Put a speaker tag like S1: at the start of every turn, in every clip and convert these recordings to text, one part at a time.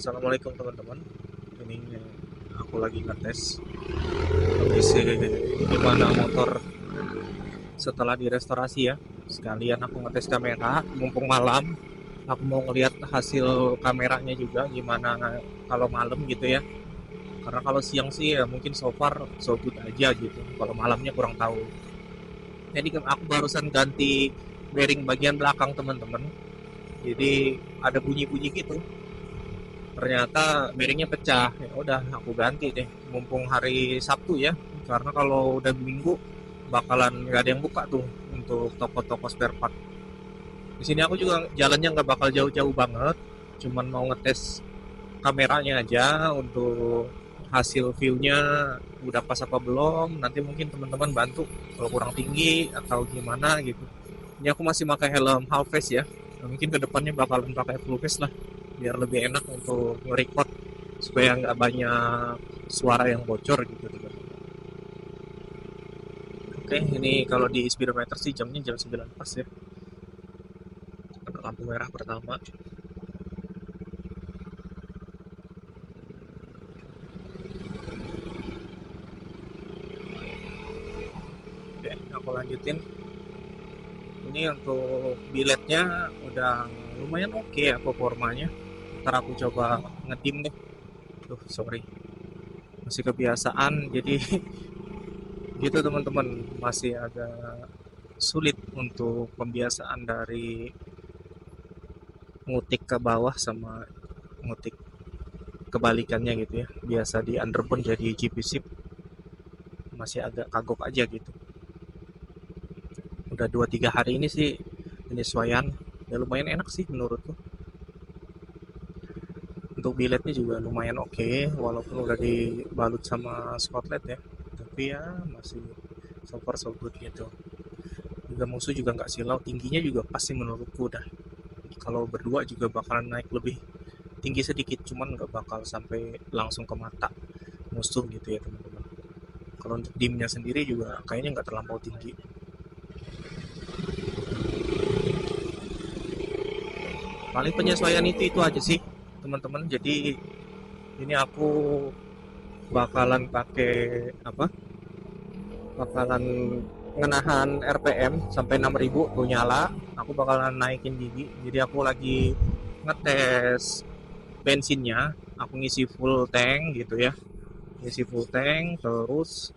S1: Assalamualaikum teman-teman. Ini aku lagi ngetes kondisi gimana motor setelah direstorasi ya. Sekalian aku ngetes kamera, mumpung malam. Aku mau ngelihat hasil kameranya juga gimana kalau malam gitu ya. Karena kalau siang sih ya mungkin so far so good aja gitu. Kalau malamnya kurang tahu. Jadi aku barusan ganti bearing bagian belakang teman-teman. Jadi ada bunyi-bunyi gitu. Ternyata bearingnya pecah. Ya udah aku ganti deh mumpung hari Sabtu ya, karena kalau udah Minggu bakalan nggak ada yang buka tuh untuk toko-toko spare part. Di sini aku juga jalannya nggak bakal jauh-jauh banget, cuman mau ngetes kameranya aja untuk hasil viewnya udah pas apa belum. Nanti mungkin teman-teman bantu kalau kurang tinggi atau gimana gitu. Ini aku masih pakai helm half face ya. Mungkin kedepannya bakalan pakai full face lah, biar lebih enak untuk nge-record supaya nggak banyak suara yang bocor gitu teman-teman. Oke, ini kalau di speedometer sih jamnya jam 9 pas ya. Kena lampu merah pertama. Oke, aku lanjutin. Ini untuk biletnya udah lumayan oke ya performanya. Ntar aku coba ngedim deh. Tuh, sorry. Masih kebiasaan jadi gitu teman-teman, masih agak sulit untuk pembiasaan dari ngutik ke bawah sama ngutik kebalikannya gitu ya. Biasa di underbone jadi GP shift, masih agak kagok aja gitu. Udah 2-3 hari ini sih penyesuaian ya lumayan enak sih menurutku. Untuk biletnya juga lumayan oke, walaupun udah dibalut sama skotlet ya, tapi ya masih so far so good gitu. Juga musuh juga nggak silau, tingginya juga pasti menurutku udah, kalau berdua juga bakalan naik lebih tinggi sedikit, cuman nggak bakal sampai langsung ke mata musuh gitu ya teman-teman. Kalau untuk dimnya sendiri juga kayaknya nggak terlampau tinggi. Paling penyesuaian itu aja sih teman-teman. Jadi ini aku bakalan pakai apa, bakalan ngenahan RPM sampai 6.000 tuh nyala. Aku bakalan naikin gigi, jadi aku lagi ngetes bensinnya. Aku ngisi full tank gitu ya, ngisi full tank terus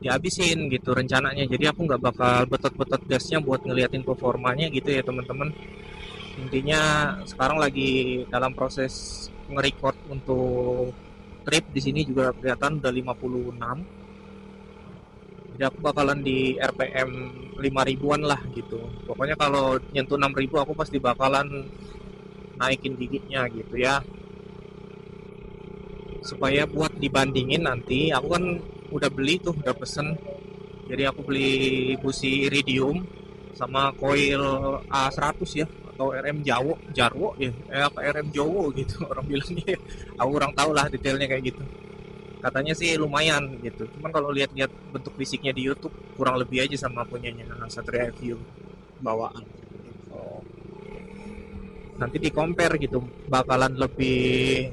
S1: dihabisin gitu rencananya. Jadi aku nggak bakal betot-betot gasnya buat ngeliatin performanya gitu ya teman-teman. Intinya sekarang lagi dalam proses nge-record untuk trip. Di sini juga kelihatan udah 56. Jadi aku bakalan di RPM 5 ribuan lah gitu. Pokoknya kalau nyentuh 6.000 aku pasti bakalan naikin giginya gitu ya. Supaya buat dibandingin nanti, aku kan udah beli tuh, udah pesen. Jadi aku beli busi iridium sama coil A100 ya, atau RM Jawo, Jarwo ya, apa RM Jowo gitu orang bilangnya. Aku kurang tahu lah detailnya kayak gitu. Katanya sih lumayan gitu. Cuman kalau lihat-lihat bentuk fisiknya di YouTube kurang lebih aja sama punyanya Satria View bawaan. Oh, nanti di compare gitu bakalan lebih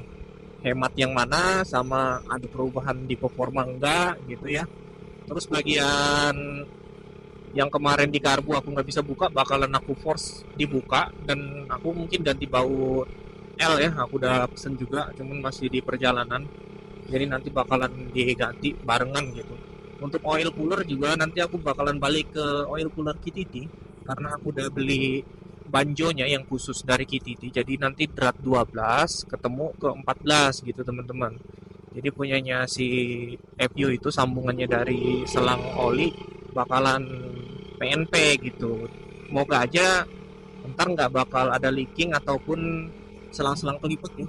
S1: hemat yang mana, sama ada perubahan di performa enggak gitu ya. Terus bagian yang kemarin di karbu aku nggak bisa buka bakalan aku force dibuka, dan aku mungkin ganti baut L ya, aku udah pesen juga cuman masih di perjalanan, jadi nanti bakalan diganti barengan gitu. Untuk oil cooler juga nanti aku bakalan balik ke oil cooler KTT, karena aku udah beli banjonya yang khusus dari KTT, jadi nanti drat 12 ketemu ke 14 gitu teman-teman. Jadi punyanya si FU itu sambungannya dari selang oli bakalan PNP gitu. Moga aja ntar nggak bakal ada leaking ataupun selang-selang kelipet ya.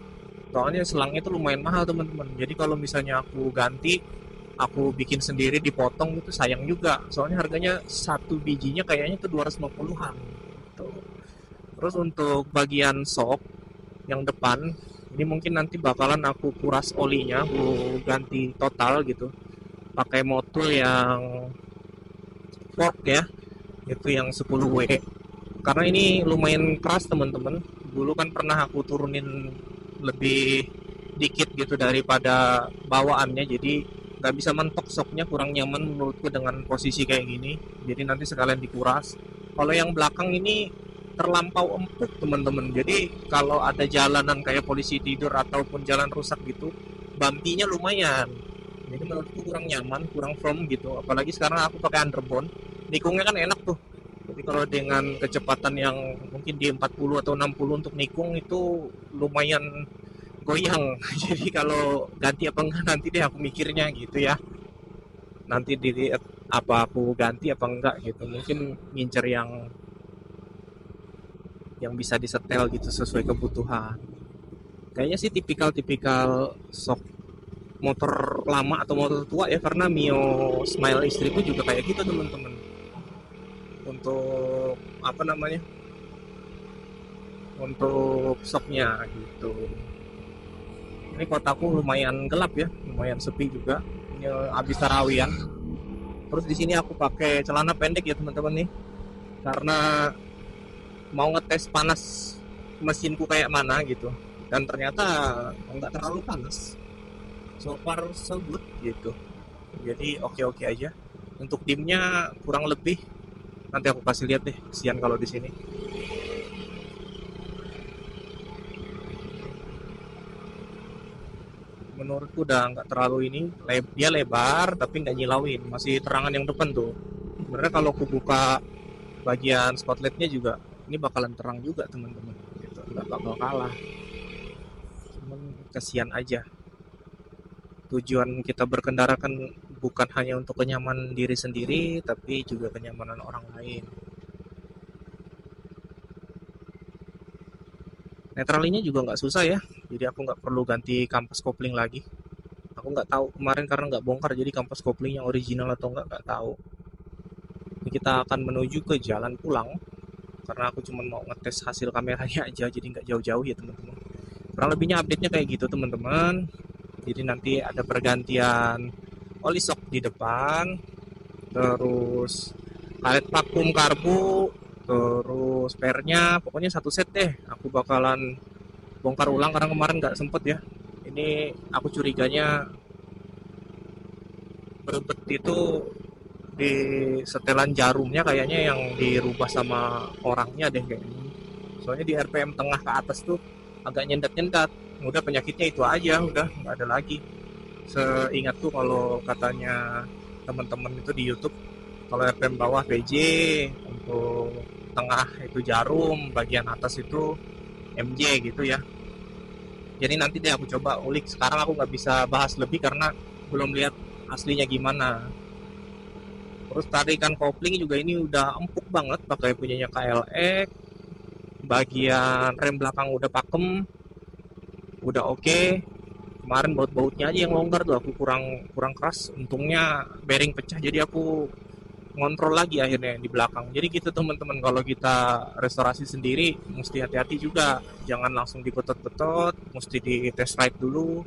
S1: Soalnya selangnya itu lumayan mahal teman-teman. Jadi kalau misalnya aku ganti, aku bikin sendiri dipotong itu sayang juga. Soalnya harganya satu bijinya kayaknya ke 250-an. Gitu. Terus untuk bagian shock yang depan, ini mungkin nanti bakalan aku kuras olinya, aku ganti total gitu. Pakai motul yang fork ya, itu yang 10W. Karena ini lumayan keras teman-teman. Dulu kan pernah aku turunin lebih dikit gitu daripada bawaannya, jadi nggak bisa mentok soknya, kurang nyaman menurutku dengan posisi kayak gini. Jadi nanti sekalian dikuras. Kalau yang belakang ini terlampau empuk teman-teman, jadi kalau ada jalanan kayak polisi tidur ataupun jalan rusak gitu, bumpy-nya lumayan, jadi menurutku kurang nyaman, kurang firm gitu. Apalagi sekarang aku pakai underbone, nikungnya kan enak tuh. Jadi kalau dengan kecepatan yang mungkin di 40 atau 60 untuk nikung itu lumayan goyang. Jadi kalau ganti apa enggak nanti deh aku mikirnya gitu ya. Nanti dilihat apa aku ganti apa enggak gitu. Mungkin ngincer yang bisa disetel gitu sesuai kebutuhan. Kayaknya sih tipikal-tipikal sok motor lama atau motor tua ya, karena Mio Smile istriku juga kayak gitu teman-teman. Untuk apa namanya? Untuk soknya gitu. Ini kotaku lumayan gelap ya, lumayan sepi juga. Ini habis tarawian. Terus di sini aku pakai celana pendek ya teman-teman nih, karena mau ngetes panas mesinku kayak mana gitu. Dan ternyata nggak terlalu panas. So far so good gitu. Jadi oke-oke aja. Untuk dimnya kurang lebih nanti aku kasih lihat deh, kesian kalau di sini. Menurutku udah nggak terlalu ini, dia lebar tapi nggak nyilauin, masih terangan yang depan tuh. Sebenarnya kalau aku buka bagian spotlightnya juga, ini bakalan terang juga teman-teman gitu, nggak bakal kalah. Cuman kasihan aja, tujuan kita berkendara kan bukan hanya untuk kenyamanan diri sendiri tapi juga kenyamanan orang lain. Netralinya juga nggak susah ya, jadi aku nggak perlu ganti kampas kopling lagi. Aku nggak tahu kemarin karena nggak bongkar, jadi kampas koplingnya original atau nggak tahu. Ini kita akan menuju ke jalan pulang karena aku cuma mau ngetes hasil kameranya aja, jadi nggak jauh-jauh ya teman-teman. Kurang lebihnya update-nya kayak gitu teman-teman. Jadi nanti ada pergantian oli shock di depan, terus karet vakum karbu, terus spare-nya, pokoknya satu set deh. Aku bakalan bongkar ulang karena kemarin nggak sempet ya. Ini aku curiganya berbet itu di setelan jarumnya kayaknya yang dirubah sama orangnya deh kayaknya. Soalnya di RPM tengah ke atas tuh agak nyendat-nyendat. Udah penyakitnya itu aja, udah nggak ada lagi. Seingatku kalau katanya teman-teman itu di YouTube, kalau RPM bawah PJ, untuk tengah itu jarum, bagian atas itu MJ gitu ya. Jadi nanti deh aku coba ulik. Sekarang aku nggak bisa bahas lebih karena belum lihat aslinya gimana. Terus tarikan kopling juga ini udah empuk banget pakai punyanya KLX. Bagian rem belakang udah pakem, udah oke. Kemarin baut-bautnya aja yang longgar tuh, aku kurang kurang keras. Untungnya bearing pecah, jadi aku ngontrol lagi akhirnya di belakang. Jadi gitu teman-teman, kalau kita restorasi sendiri mesti hati-hati juga. Jangan langsung dibetot-betot, mesti di test ride dulu.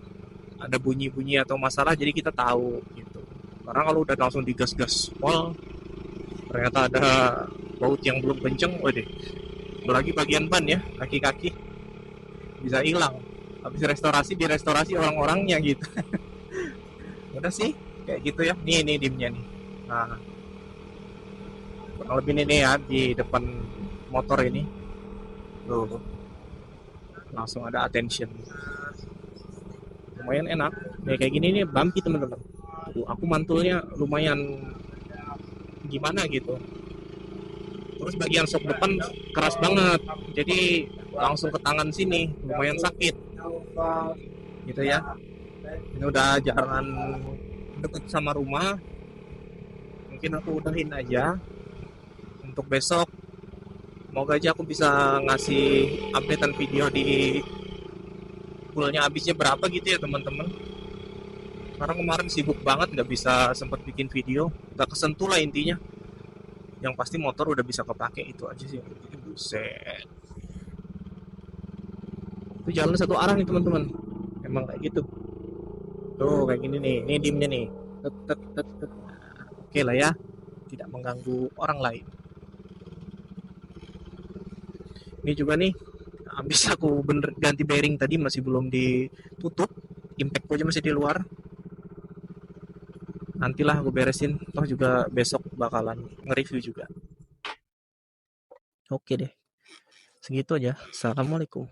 S1: Ada bunyi-bunyi atau masalah jadi kita tahu gitu. Karena kalau udah langsung digas-gas pol, ternyata ada baut yang belum kenceng, waduh. Apalagi bagian ban ya, kaki-kaki bisa hilang. Habis restorasi direstorasi orang-orangnya gitu. Udah sih kayak gitu ya. Nih dimnya nih. Nah, kurang lebih ini ya di depan motor ini. Tuh, langsung ada attention. Lumayan enak. Kayak gini nih bumpy teman-teman. Tuh, aku mantulnya lumayan gimana gitu. Terus bagian sok depan keras banget. Jadi langsung ke tangan sini, lumayan sakit. Gitu ya. Ini udah jalan deket sama rumah. Mungkin aku udahin aja untuk besok. Semoga aja aku bisa ngasih updatean video di fullnya habisnya berapa gitu ya teman-teman. Karena kemarin sibuk banget nggak bisa sempat bikin video, nggak kesentuh lah intinya. Yang pasti motor udah bisa kepake, itu aja sih. Buset. Itu jalan satu arah nih teman-teman. Emang kayak gitu. Tuh kayak gini nih, ini dimnya nih. Tet, tet, tet, tet. Oke lah ya, tidak mengganggu orang lain. Ini juga nih habis aku bener ganti bearing tadi masih belum ditutup, impact aja masih di luar. Nantilah aku beresin, toh juga besok bakalan nge-review juga. Oke deh, segitu aja. Assalamualaikum.